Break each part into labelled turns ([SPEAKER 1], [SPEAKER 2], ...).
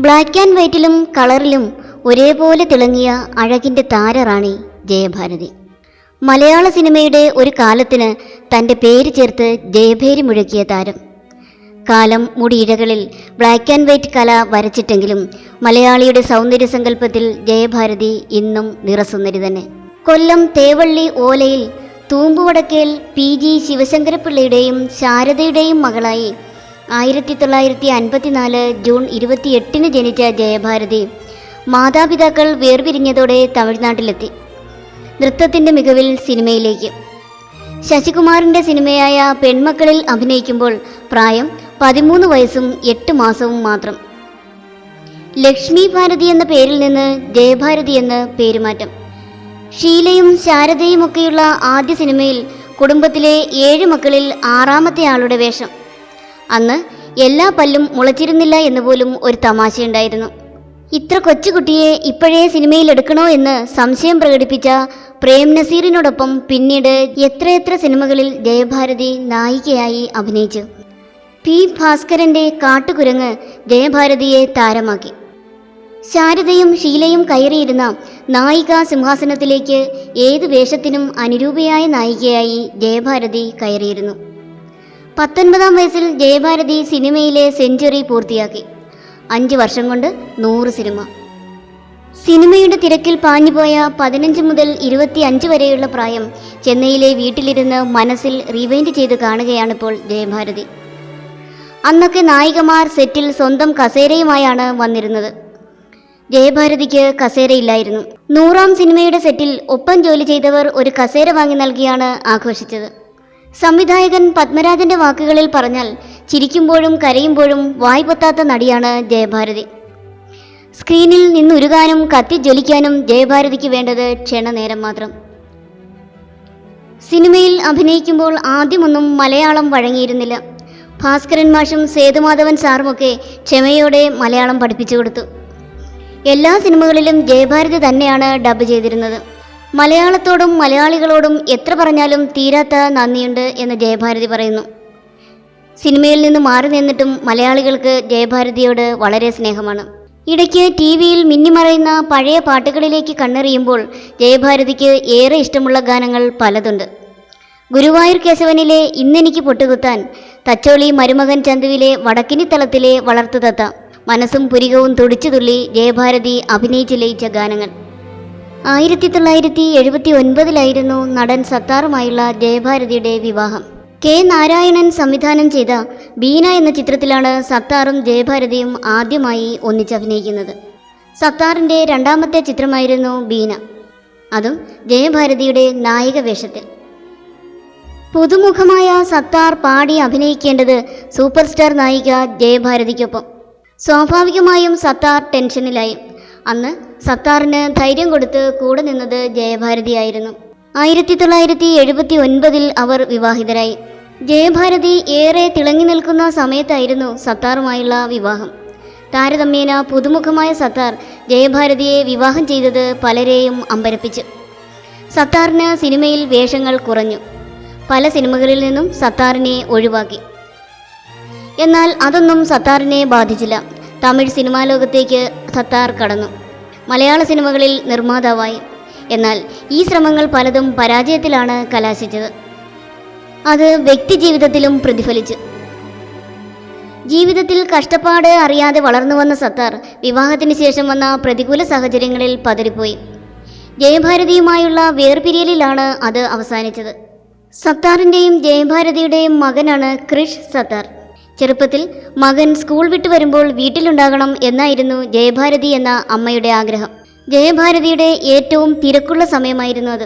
[SPEAKER 1] Black and വൈറ്റിലും കളറിലും ഒരേപോലെ തിളങ്ങിയ അഴകിൻ്റെ താരറാണി ജയഭാരതി. മലയാള സിനിമയുടെ ഒരു കാലത്തിന് തൻ്റെ പേര് ചേർത്ത് ജയഭേരി മുഴക്കിയ താരം. കാലം മുടിയിഴകളിൽ ബ്ലാക്ക് ആൻഡ് വൈറ്റ് കല വരച്ചിട്ടെങ്കിലും മലയാളിയുടെ സൗന്ദര്യ സങ്കല്പത്തിൽ ജയഭാരതി ഇന്നും നിറസുന്ദരി തന്നെ. കൊല്ലം തേവള്ളി ഓലയിൽ തൂമ്പുവടക്കേൽ PG ശിവശങ്കരപ്പിള്ളയുടെയും ശാരദയുടെയും മകളായി 1954 ജൂൺ 28 ജനിച്ച ജയഭാരതി മാതാപിതാക്കൾ വേർപിരിഞ്ഞതോടെ തമിഴ്നാട്ടിലെത്തി. നൃത്തത്തിൻ്റെ മികവിൽ സിനിമയിലേക്ക്. ശശികുമാറിൻ്റെ സിനിമയായ പെൺമക്കളിൽ അഭിനയിക്കുമ്പോൾ പ്രായം 13 വയസ്സും 8 മാസവും മാത്രം. ലക്ഷ്മി ഭാരതി എന്ന പേരിൽ നിന്ന് ജയഭാരതി എന്ന് പേരുമാറ്റം. ഷീലയും ശാരദയുമൊക്കെയുള്ള ആദ്യ സിനിമയിൽ കുടുംബത്തിലെ 7 മക്കളിൽ 6ാമത്തെ ആളുടെ വേഷം. അന്ന് എല്ലാ പല്ലും മുളച്ചിരുന്നില്ല എന്ന് പോലും ഒരു തമാശയുണ്ടായിരുന്നു. ഇത്ര കൊച്ചുകുട്ടിയെ ഇപ്പോഴേ സിനിമയിൽ എടുക്കണോ എന്ന് സംശയം പ്രകടിപ്പിച്ച പ്രേം നസീറിനോടൊപ്പം പിന്നീട് എത്രയെത്ര സിനിമകളിൽ ജയഭാരതി നായികയായി അഭിനയിച്ചു. P. ഭാസ്കരൻ്റെ കാട്ടുകുരങ്ങ് ജയഭാരതിയെ താരമാക്കി. ശാരദയും ഷീലയും കയറിയിരുന്ന നായികാ സിംഹാസനത്തിലേക്ക് ഏത് വേഷത്തിനും അനുരൂപയായ നായികയായി ജയഭാരതി കയറിയിരുന്നു. 19ാം വയസ്സിൽ ജയഭാരതി സിനിമയിലെ സെഞ്ചുറി പൂർത്തിയാക്കി. 5 വർഷം കൊണ്ട് 100 സിനിമ. സിനിമയുടെ തിരക്കിൽ പാഞ്ഞുപോയ 15 മുതൽ 25 വരെയുള്ള പ്രായം ചെന്നൈയിലെ വീട്ടിലിരുന്ന് മനസ്സിൽ റീവൈൻഡ് ചെയ്ത് കാണുകയാണിപ്പോൾ ജയഭാരതി. അന്നൊക്കെ നായികമാർ സെറ്റിൽ സ്വന്തം കസേരയുമായാണ് വന്നിരുന്നത്. ജയഭാരതിക്ക് കസേരയില്ലായിരുന്നു. 100ാം സിനിമയുടെ സെറ്റിൽ ഒപ്പം ജോലി ചെയ്തവർ ഒരു കസേര വാങ്ങി നൽകിയാണ് ആഘോഷിച്ചത്. സംവിധായകൻ പത്മരാജന്റെ വാക്കുകളിൽ പറഞ്ഞാൽ ചിരിക്കുമ്പോഴും കരയുമ്പോഴും വായ്പൊത്താത്ത നടിയാണ് ജയഭാരതി. സ്ക്രീനിൽ നിന്നുരുകാനും കത്തിജ്വലിക്കാനും ജയഭാരതിക്ക് വേണ്ടത് ക്ഷണനേരം മാത്രം. സിനിമയിൽ അഭിനയിക്കുമ്പോൾ ആദ്യമൊന്നും മലയാളം വഴങ്ങിയിരുന്നില്ല. ഭാസ്കരൻ മാഷും സേതുമാധവൻ സാറുമൊക്കെ ക്ഷമയോടെ മലയാളം പഠിപ്പിച്ചു കൊടുത്തു. എല്ലാ സിനിമകളിലും ജയഭാരതി തന്നെയാണ് ഡബ് ചെയ്തിരുന്നത്. മലയാളത്തോടും മലയാളികളോടും എത്ര പറഞ്ഞാലും തീരാത്ത നന്ദിയുണ്ട് എന്ന് ജയഭാരതി പറയുന്നു. സിനിമയിൽ നിന്ന് മാറി നിന്നിട്ടും മലയാളികൾക്ക് ജയഭാരതിയോട് വളരെ സ്നേഹമാണ്. ഇടയ്ക്ക് TV-യിൽ മിന്നിമറയുന്ന പഴയ പാട്ടുകളിലേക്ക് കണ്ണെറിയുമ്പോൾ ജയഭാരതിക്ക് ഏറെ ഇഷ്ടമുള്ള ഗാനങ്ങൾ പലതുണ്ട്. ഗുരുവായൂർ കേശവനിലെ ഇന്നെനിക്ക് പൊട്ടുകുത്താൻ, തച്ചോളി മരുമകൻ ചന്തുവിലെ വടക്കിനിത്തളത്തിലെ വളർത്തുതത്ത, മനസ്സും പുരികവും തുടിച്ചു തുള്ളി ജയഭാരതി അഭിനയിച്ച് ലയിച്ച ഗാനങ്ങൾ. 1979 നടൻ സത്താറുമായുള്ള ജയഭാരതിയുടെ വിവാഹം. K. നാരായണൻ സംവിധാനം ചെയ്ത ബീന എന്ന ചിത്രത്തിലാണ് സത്താറും ജയഭാരതിയും ആദ്യമായി ഒന്നിച്ചഭിനയിക്കുന്നത്. സത്താറിൻ്റെ 2ാമത്തെ ചിത്രമായിരുന്നു ബീന, അതും ജയഭാരതിയുടെ നായിക വേഷത്തിൽ. പുതുമുഖമായ സത്താർ പാടി അഭിനയിക്കേണ്ടത് സൂപ്പർ സ്റ്റാർ നായിക ജയഭാരതിക്കൊപ്പം. സ്വാഭാവികമായും സത്താർ ടെൻഷനിലായി. അന്ന് സത്താറിന് ധൈര്യം കൊടുത്ത് കൂടെ നിന്നത് ജയഭാരതിയായിരുന്നു. 1979 അവർ വിവാഹിതരായി. ജയഭാരതി ഏറെ തിളങ്ങി നിൽക്കുന്ന സമയത്തായിരുന്നു സത്താറുമായുള്ള വിവാഹം. താരതമ്യേന പുതുമുഖമായ സത്താർ ജയഭാരതിയെ വിവാഹം ചെയ്തത് പലരെയും അമ്പരപ്പിച്ചു. സത്താറിന് സിനിമയിൽ വേഷങ്ങൾ കുറഞ്ഞു. പല സിനിമകളിൽ നിന്നും സത്താറിനെ ഒഴിവാക്കി. എന്നാൽ അതൊന്നും സത്താറിനെ ബാധിച്ചില്ല. തമിഴ് സിനിമാ ലോകത്തേക്ക് സത്താർ കടന്നു. മലയാള സിനിമകളിൽ നിർമ്മാതാവായി. എന്നാൽ ഈ ശ്രമങ്ങൾ പലതും പരാജയത്തിലാണ് കലാശിച്ചത്. അത് വ്യക്തിജീവിതത്തിലും പ്രതിഫലിച്ചു. ജീവിതത്തിൽ കഷ്ടപ്പാട് അറിയാതെ വളർന്നു വന്ന സത്താർ വിവാഹത്തിന് ശേഷം വന്ന പ്രതികൂല സാഹചര്യങ്ങളിൽ പതറിപ്പോയി. ജയഭാരതിയുമായുള്ള വേർപിരിയലിലാണ് അത് അവസാനിച്ചത്. സത്താറിൻ്റെയും ജയഭാരതിയുടെയും മകനാണ് ക്രിഷ് സത്താർ. ചെറുപ്പത്തിൽ മകൻ സ്കൂൾ വിട്ടു വരുമ്പോൾ വീട്ടിലുണ്ടാകണം എന്നായിരുന്നു ജയഭാരതി എന്ന അമ്മയുടെ ആഗ്രഹം. ജയഭാരതിയുടെ ഏറ്റവും തിരക്കുള്ള സമയമായിരുന്നു അത്.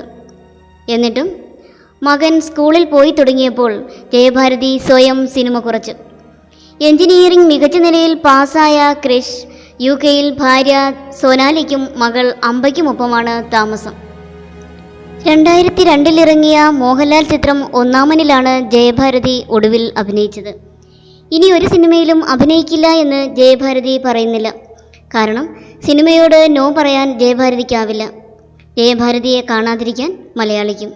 [SPEAKER 1] എന്നിട്ടും മകൻ സ്കൂളിൽ പോയി തുടങ്ങിയപ്പോൾ ജയഭാരതി സ്വയം സിനിമ കുറച്ചു. എഞ്ചിനീയറിംഗ് മികച്ച നിലയിൽ പാസ്സായ ക്രിഷ് UK-യിൽ ഭാര്യ സോനാലിക്കും മകൾ അമ്പയ്ക്കുമൊപ്പമാണ് താമസം. 2002 ഇറങ്ങിയ മോഹൻലാൽ ചിത്രം ഒന്നാമനിലാണ് ജയഭാരതി ഒടുവിൽ അഭിനയിച്ചത്. ഇനി ഒരു സിനിമയിലും അഭിനയിക്കില്ല എന്ന് ജയഭാരതി പറയുന്നില്ല. കാരണം സിനിമയോട് നോ പറയാൻ ജയഭാരതിക്കാവില്ല. ജയഭാരതിയെ കാണാതിരിക്കാൻ മലയാളിക്കും.